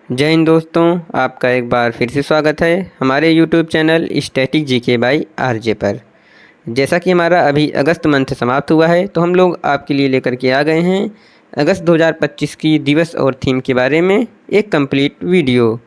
जय हिंद दोस्तों, आपका एक बार फिर से स्वागत है हमारे YouTube channel static GK by RJ पर। जैसा कि हमारा अभी अगस्त मंथ समाप्त हुआ है, तो हम लोग आपके लिए लेकर के आ गए हैं अगस्त 2025 की दिवस और थीम के बारे में एक कंप्लीट वीडियो।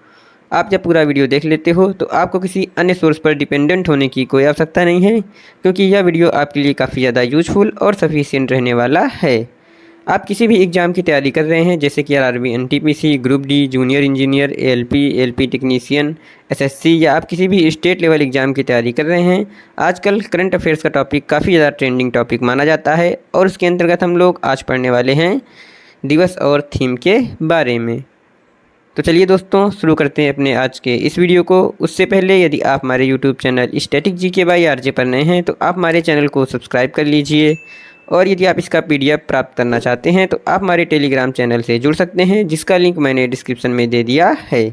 आप जब पूरा वीडियो देख लेते हो तो आपको किसी अन्य सोर्स पर डिपेंडेंट होने की कोई आवश्यकता नहीं है, क्योंकि यह वीडियो आपके लिए काफ़ी ज़्यादा यूजफुल और सफिशिएंट रहने वाला है। आप किसी भी एग्ज़ाम की तैयारी कर रहे हैं, जैसे कि RRB, NTPC, group D, junior engineer, ALP technician, SSC, या आप किसी भी स्टेट लेवल एग्ज़ाम की तैयारी कर रहे हैं। आजकल करंट अफेयर्स का टॉपिक काफ़ी ज़्यादा ट्रेंडिंग टॉपिक माना जाता है, और उसके अंतर्गत हम लोग आज पढ़ने वाले हैं दिवस और थीम के बारे में। तो चलिए दोस्तों, शुरू करते हैं अपने आज के इस वीडियो को। उससे पहले यदि आप हमारे YouTube channel static GK by RJ पर नए हैं, तो आप हमारे चैनल को सब्सक्राइब कर लीजिए। और यदि आप इसका पीडीएफ प्राप्त करना चाहते हैं, तो आप हमारे टेलीग्राम चैनल से जुड़ सकते हैं, जिसका लिंक मैंने डिस्क्रिप्शन में दे दिया है।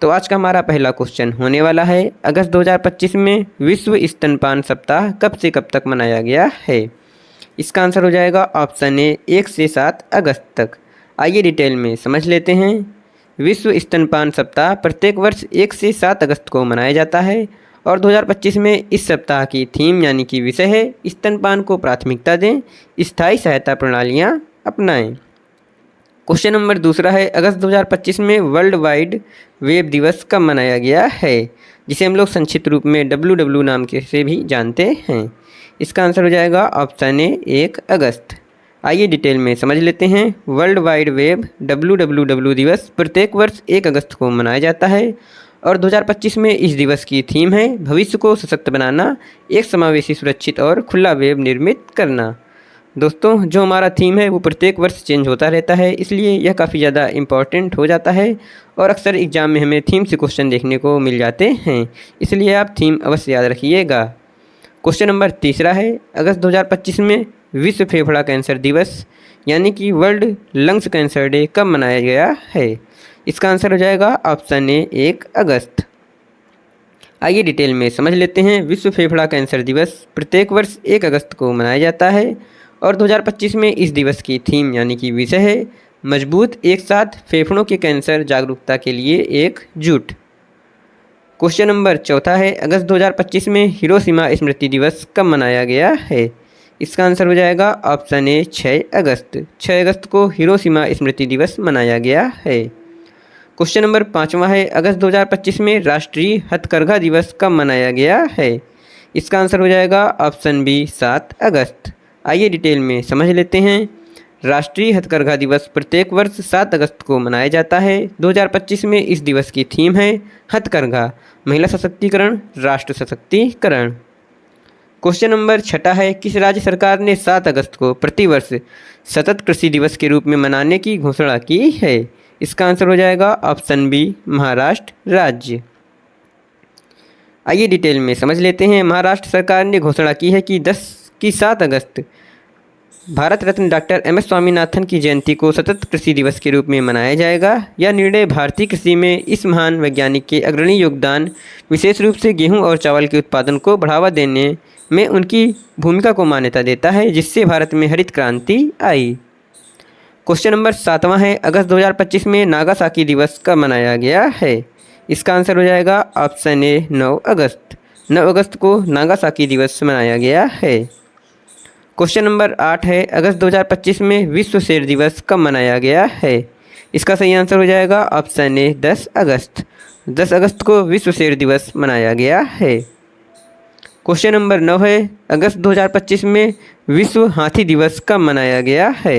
तो आज का हमारा पहला क्वेश्चन होने वाला है, अगस्त 2025 में विश्व स्तनपान सप्ताह कब से कब तक मनाया गया है? इसका आंसर हो जाएगा ऑप्शन ए 1 से 7 अगस्त तक। आइए डिटेल में समझ लेते हैं। विश्व स्तनपान सप्ताह प्रत्येक वर्ष 1 से 7 अगस्त को मनाया जाता है, और 2025 में इस सप्ताह की थीम यानी कि विषय है, स्तनपान को प्राथमिकता दें, स्थायी सहायता प्रणालियां अपनाएं। क्वेश्चन नंबर दूसरा है, अगस्त 2025 में वर्ल्ड वाइड वेब दिवस कब मनाया गया है? जिसे हम लोग संक्षिप्त रूप में WW नाम के से भी जानते हैं। इसका आंसर हो जाएगा ऑप्शन ए 1 अगस्त। आइए डिटेल में समझ लेते हैं। वर्ल्ड वाइड वेब WWW दिवस प्रत्येक वर्ष 1 अगस्त को मनाया जाता है, और 2025 में इस दिवस की थीम है भविष्य को सशक्त बनाना, एक समावेशी, सुरक्षित और खुला वेब निर्मित करना। दोस्तों, जो हमारा थीम है वो प्रत्येक वर्ष चेंज होता रहता है, इसलिए यह काफ़ी ज़्यादा इम्पॉर्टेंट हो जाता है, और अक्सर एग्जाम में हमें थीम से क्वेश्चन देखने को मिल जाते हैं, इसलिए आप थीम अवश्य याद रखिएगा। क्वेश्चन नंबर तीसरा है, अगस्त 2025 में विश्व फेफड़ा कैंसर दिवस यानी कि वर्ल्ड लंग्स कैंसर डे कब मनाया गया है? इसका आंसर हो जाएगा ऑप्शन ए 1 अगस्त। आइए डिटेल में समझ लेते हैं। विश्व फेफड़ा कैंसर दिवस प्रत्येक वर्ष 1 अगस्त को मनाया जाता है, और 2025 में इस दिवस की थीम यानी कि विषय है मजबूत एक साथ फेफड़ों के कैंसर जागरूकता के लिए एकजुट। क्वेश्चन नंबर चौथा है, अगस्त 2025 में हिरोशिमा स्मृति दिवस कब मनाया गया है? इसका आंसर हो जाएगा ऑप्शन ए 6 अगस्त। 6 अगस्त को हिरोशिमा स्मृति दिवस मनाया गया है। क्वेश्चन नंबर पाँचवा है, अगस्त 2025 में राष्ट्रीय हथकरघा दिवस कब मनाया गया है? इसका आंसर हो जाएगा ऑप्शन बी 7 अगस्त। आइए डिटेल में समझ लेते हैं। राष्ट्रीय हथकरघा दिवस प्रत्येक वर्ष 7 अगस्त को मनाया जाता है। 2025 में इस दिवस की थीम है हथकरघा, महिला सशक्तिकरण, राष्ट्र सशक्तिकरण। क्वेश्चन नंबर छठा है, किस राज्य सरकार ने 7 अगस्त को प्रतिवर्ष सतत कृषि दिवस के रूप में मनाने की घोषणा की है? इसका आंसर हो जाएगा ऑप्शन बी महाराष्ट्र राज्य। आइए डिटेल में समझ लेते हैं। महाराष्ट्र सरकार ने घोषणा की है कि 7 अगस्त भारत रत्न डॉक्टर MS स्वामीनाथन की जयंती को सतत कृषि दिवस के रूप में मनाया जाएगा। यह निर्णय भारतीय कृषि में इस महान वैज्ञानिक के अग्रणी योगदान, विशेष रूप से गेहूं और चावल के उत्पादन को बढ़ावा देने में उनकी भूमिका को मान्यता देता है, जिससे भारत में हरित क्रांति आई। क्वेश्चन नंबर 7वां है, अगस्त 2025 में नागासाकी दिवस कब मनाया गया है? इसका आंसर हो जाएगा ऑप्शन ए 9 अगस्त। 9 अगस्त को नागासाकी दिवस मनाया गया है। क्वेश्चन नंबर 8 है, अगस्त 2025 में विश्व शेर दिवस कब मनाया गया है? इसका सही आंसर हो जाएगा ऑप्शन ए 10 अगस्त। 10 अगस्त को विश्व शेर दिवस मनाया गया है। क्वेश्चन नंबर 9 है, अगस्त 2025 में विश्व हाथी दिवस कब मनाया गया है?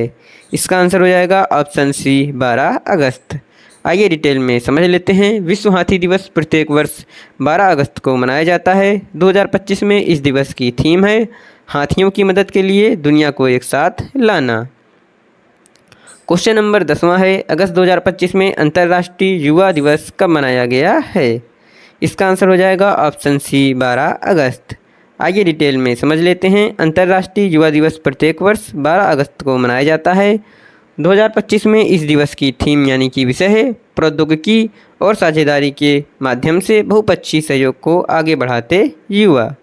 इसका आंसर हो जाएगा ऑप्शन सी 12 अगस्त। आइए डिटेल में समझ लेते हैं। विश्व हाथी दिवस प्रत्येक वर्ष 12 अगस्त को मनाया जाता है। 2025 में इस दिवस की थीम है हाथियों की मदद के लिए दुनिया को एक साथ लाना। क्वेश्चन नंबर 10वां है, अगस्त 2025 में अंतर्राष्ट्रीय युवा दिवस कब मनाया गया है? इसका आंसर हो जाएगा ऑप्शन सी 12 अगस्त। आइए डिटेल में समझ लेते हैं। अंतर्राष्ट्रीय युवा दिवस प्रत्येक वर्ष 12 अगस्त को मनाया जाता है। 2025 में इस दिवस की थीम यानी कि विषय है प्रौद्योगिकी और साझेदारी के माध्यम से बहुपक्षीय सहयोग को आगे बढ़ाते युवा।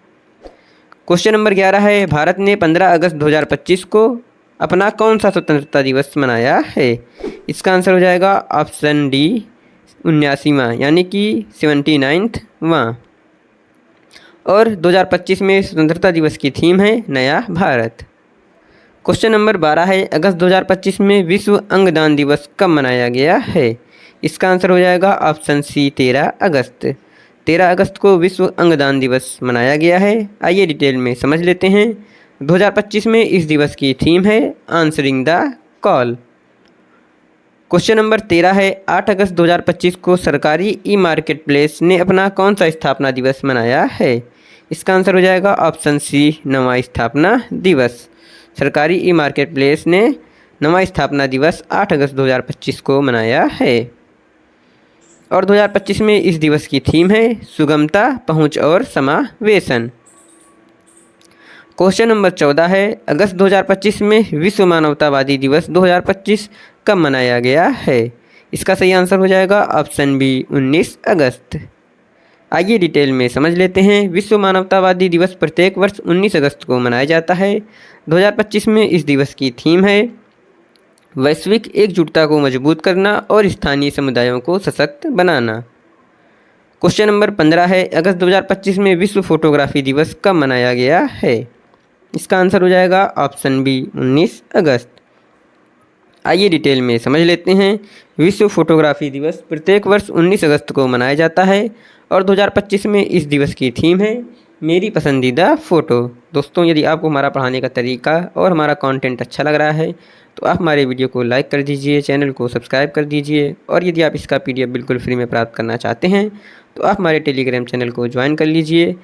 क्वेश्चन नंबर 11 है, भारत ने 15 अगस्त 2025 को अपना कौन सा स्वतंत्रता दिवस मनाया है? इसका आंसर हो जाएगा ऑप्शन डी 79वां यानी कि 79वां। और 2025 में स्वतंत्रता दिवस की थीम है नया भारत। क्वेश्चन नंबर 12 है, अगस्त 2025 में विश्व अंगदान दिवस कब मनाया गया है? इसका आंसर हो जाएगा ऑप्शन सी 13 अगस्त। 13 अगस्त को विश्व अंगदान दिवस मनाया गया है। आइए डिटेल में समझ लेते हैं। 2025 में इस दिवस की थीम है answering the call. Question number 13 है, 8 अगस्त 2025 को सरकारी ई मार्केट प्लेस ने अपना कौन सा स्थापना दिवस मनाया है? इसका आंसर हो जाएगा ऑप्शन सी 9वां स्थापना दिवस। सरकारी ई मार्केट प्लेस ने 9वां स्थापना दिवस 8 अगस्त 2025 को मनाया है। और 2025 में इस दिवस की थीम है सुगमता, पहुंच और समावेशन। क्वेश्चन नंबर 14 है, अगस्त 2025 में विश्व मानवतावादी दिवस 2025 कब मनाया गया है? इसका सही आंसर हो जाएगा ऑप्शन बी 19 अगस्त। आइए डिटेल में समझ लेते हैं। विश्व मानवतावादी दिवस प्रत्येक वर्ष 19 अगस्त को मनाया जाता है। 2025 में इस दिवस की थीम है वैश्विक एकजुटता को मजबूत करना और स्थानीय समुदायों को सशक्त बनाना। क्वेश्चन नंबर 15 है, अगस्त 2025 में विश्व फोटोग्राफी दिवस कब मनाया गया है? इसका आंसर हो जाएगा ऑप्शन बी 19 अगस्त। आइए डिटेल में समझ लेते हैं। विश्व फोटोग्राफी दिवस प्रत्येक वर्ष 19 अगस्त को मनाया जाता है और 2025 में इस दिवस की थीम है मेरी पसंदीदा फ़ोटो। दोस्तों, यदि आपको हमारा पढ़ाने का तरीका और हमारा कंटेंट अच्छा लग रहा है तो आप हमारे वीडियो को लाइक कर दीजिए, चैनल को सब्सक्राइब कर दीजिए। और यदि आप इसका PDF बिल्कुल फ्री में प्राप्त करना चाहते हैं तो आप हमारे टेलीग्राम चैनल को ज्वाइन कर लीजिए,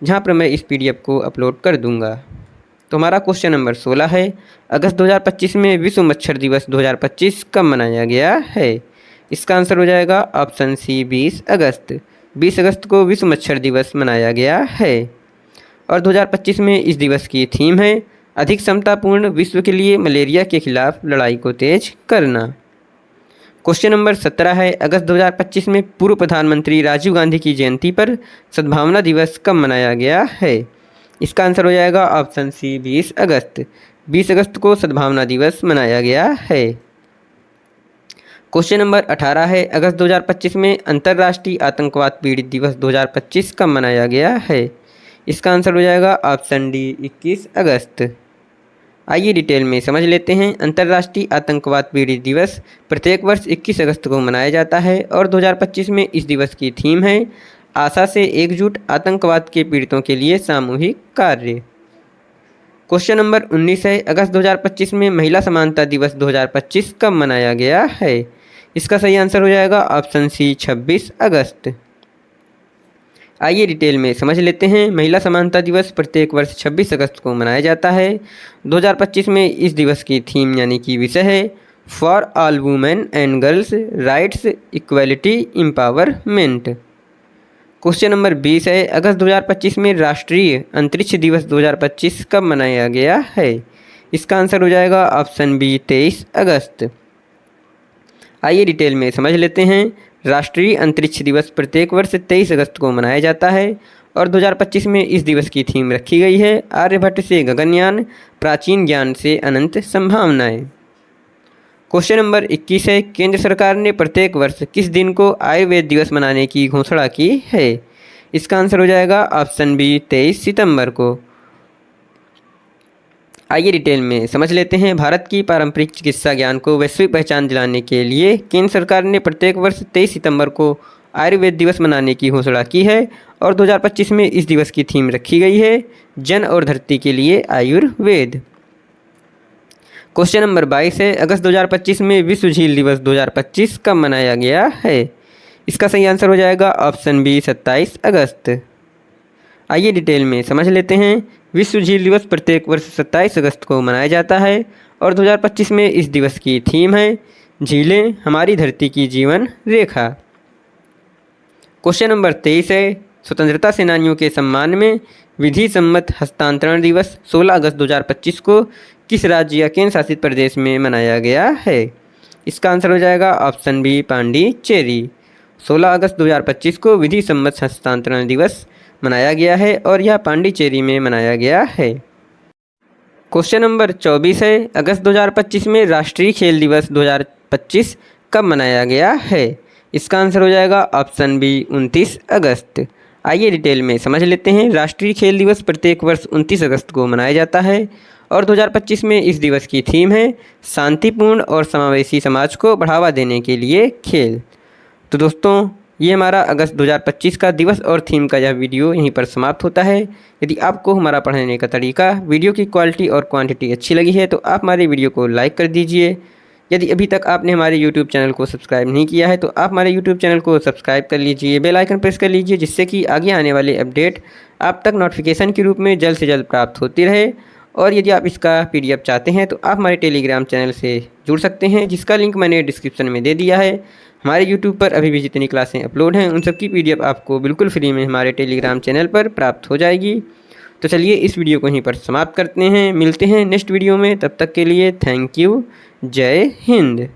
जहाँ पर मैं इस PDF को अपलोड कर दूँगा। तो हमारा क्वेश्चन नंबर 16 है, अगस्त 2025 में विश्व मच्छर दिवस 2025 कब मनाया गया है? इसका आंसर हो जाएगा ऑप्शन सी 20 अगस्त। 20 अगस्त को विश्व मच्छर दिवस मनाया गया है। और 2025 में इस दिवस की थीम है अधिक समतापूर्ण विश्व के लिए मलेरिया के खिलाफ लड़ाई को तेज करना। क्वेश्चन नंबर 17 है, अगस्त 2025 में पूर्व प्रधानमंत्री राजीव गांधी की जयंती पर सद्भावना दिवस कब मनाया गया है? इसका आंसर हो जाएगा ऑप्शन सी 20 अगस्त। 20 अगस्त को सद्भावना दिवस मनाया गया है। क्वेश्चन नंबर 18 है, अगस्त 2025 में अंतर्राष्ट्रीय आतंकवाद पीड़ित दिवस 2025 कब मनाया गया है? इसका आंसर हो जाएगा ऑप्शन डी 21 अगस्त। आइए डिटेल में समझ लेते हैं। अंतर्राष्ट्रीय आतंकवाद पीड़ित दिवस प्रत्येक वर्ष 21 अगस्त को मनाया जाता है और 2025 में इस दिवस की थीम है आशा से एकजुट, आतंकवाद के पीड़ितों के लिए सामूहिक कार्य। क्वेश्चन नंबर 19 है, अगस्त 2025 में महिला समानता दिवस 2025 कब मनाया गया है? इसका सही आंसर हो जाएगा ऑप्शन सी 26 अगस्त। आइए डिटेल में समझ लेते हैं। महिला समानता दिवस प्रत्येक वर्ष 26 अगस्त को मनाया जाता है। 2025 में इस दिवस की थीम यानी कि विषय है for all women and girls rights equality empowerment. Question number 20 है, अगस्त 2025 में राष्ट्रीय अंतरिक्ष दिवस 2025 कब मनाया गया है? इसका आंसर हो जाएगा ऑप्शन बी 23 अगस्त। आइए डिटेल में समझ लेते हैं। राष्ट्रीय अंतरिक्ष दिवस प्रत्येक वर्ष 23 अगस्त को मनाया जाता है और 2025 में इस दिवस की थीम रखी गई है आर्यभट्ट से गगनयान, प्राचीन ज्ञान से अनंत संभावनाएं। क्वेश्चन नंबर 21 है, केंद्र सरकार ने प्रत्येक वर्ष किस दिन को आयुर्वेद दिवस मनाने की घोषणा की है? इसका आंसर हो जाएगा ऑप्शन बी 23 सितंबर को। आइए डिटेल में समझ लेते हैं। भारत की पारंपरिक चिकित्सा ज्ञान को वैश्विक पहचान दिलाने के लिए केंद्र सरकार ने प्रत्येक वर्ष 23 सितंबर को आयुर्वेद दिवस मनाने की घोषणा की है और 2025 में इस दिवस की थीम रखी गई है जन और धरती के लिए आयुर्वेद। क्वेश्चन नंबर 22 है, अगस्त 2025 में विश्व झील दिवस 2025 कब मनाया गया है? इसका सही आंसर हो जाएगा ऑप्शन बी 27 अगस्त। आइए डिटेल में समझ लेते हैं। विश्व झील दिवस प्रत्येक वर्ष 27 अगस्त को मनाया जाता है और 2025 में इस दिवस की थीम है झीलें हमारी धरती की जीवन रेखा। क्वेश्चन नंबर 23 है, स्वतंत्रता सेनानियों के सम्मान में विधि सम्मत हस्तांतरण दिवस 16 अगस्त 2025 को किस राज्य या केंद्र शासित प्रदेश में मनाया गया है? इसका आंसर हो जाएगा ऑप्शन बी पांडिचेरी। 16 अगस्त 2025 को विधि सम्मत हस्तांतरण दिवस मनाया गया है और यह पांडिचेरी में मनाया गया है। क्वेश्चन नंबर 24 है, अगस्त 2025 में राष्ट्रीय खेल दिवस 2025 कब मनाया गया है? इसका आंसर हो जाएगा ऑप्शन बी 29 अगस्त। आइए डिटेल में समझ लेते हैं। राष्ट्रीय खेल दिवस प्रत्येक वर्ष 29 अगस्त को मनाया जाता है और 2025 में इस दिवस की थीम है शांतिपूर्ण और समावेशी समाज को बढ़ावा देने के लिए खेल। तो दोस्तों, ये हमारा अगस्त 2025 का दिवस और थीम का यह वीडियो यहीं पर समाप्त होता है। यदि आपको हमारा पढ़ाने का तरीका, वीडियो की क्वालिटी और क्वांटिटी अच्छी लगी है तो आप हमारे वीडियो को लाइक कर दीजिए। यदि अभी तक आपने हमारे YouTube चैनल को सब्सक्राइब नहीं किया है तो आप हमारे YouTube चैनल को सब्सक्राइब कर लीजिए, बेल आइकन प्रेस कर लीजिए, जिससे कि आगे आने वाले अपडेट आप तक नोटिफिकेशन के रूप में जल्द से जल्द प्राप्त होती रहे। और यदि आप इसका PDF चाहते हैं तो आप हमारे टेलीग्राम चैनल से जुड़ सकते हैं, जिसका लिंक मैंने डिस्क्रिप्शन में दे दिया है। हमारे YouTube पर अभी भी जितनी क्लासें अपलोड हैं उन सब की PDF आपको बिल्कुल फ्री में हमारे टेलीग्राम चैनल पर प्राप्त हो जाएगी। तो चलिए इस वीडियो को यहीं पर समाप्त करते हैं, मिलते हैं नेक्स्ट वीडियो में। तब तक के लिए थैंक यू, जय हिंद।